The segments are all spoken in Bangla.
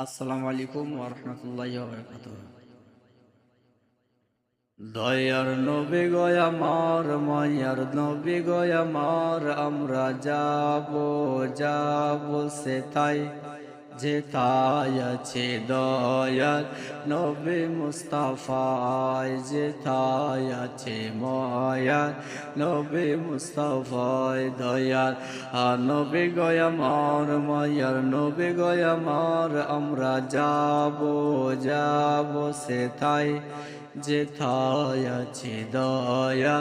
আসসালামু আলাইকুম ওয়া রাহমাতুল্লাহি ওয়া বারাকাতুহু। দয়ার নবী গো আমার, মায়ার নবী গো আমার, আমরা যাব সেথায় যেথায় আছে দয়ার নবী মুস্তাফায়, যেথায় আছে মায়ার নবী মুস্তাফায়। দয়ার নবী গো আমার, মায়ার নবী গো আমার, আমরা যাব সেথায় যেথায় আছে দয়া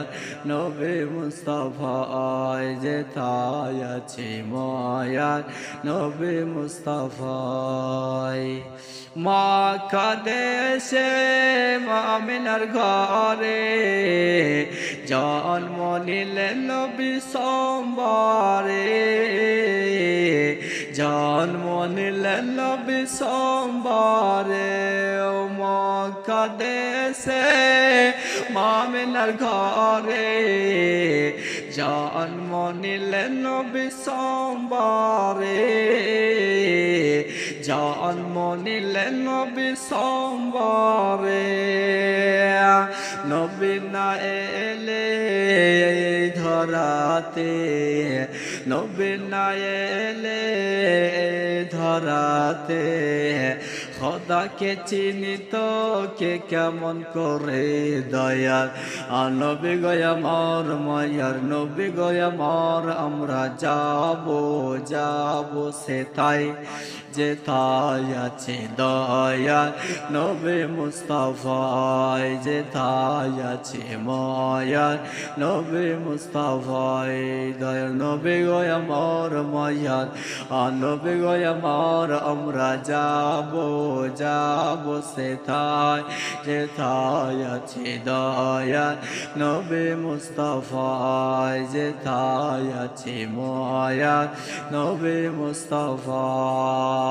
নবী মুস্তাফায়, যেথায় আছে মায়া নবী মুস্তাফায়। মক্কা দেশে আমিনার ঘরে জন্ম নিলেন নবী সোমবারে, জন্ম নিলেন নবী সোমবারে। মক্কা দেশে আমিনার ঘরে জন্ম নিলেন নবী সোমবারে, জন্ম নিলেন নবী সোমবারে। নবী না এলে ধরাতে, নবী না এলে ধরাতে খোদাকে চিনিত কে কেমন করে। দয়ার নবী গো আমার, মায়ার নবী গো আমার, আমরা যাব সেথায় যেথায় আছে দয়ার নবী মুস্তাফায়, যেথায় আছে মায়ার নবী মুস্তাফায়। দয়ার নবী গো আমার, মায়ার নবী গো আমার, আমরা যাব সেথায় যেথায় আছে দয়ার নবী মুস্তাফায়, যেথায় আছে মায়ার নবী মুস্তাফায়।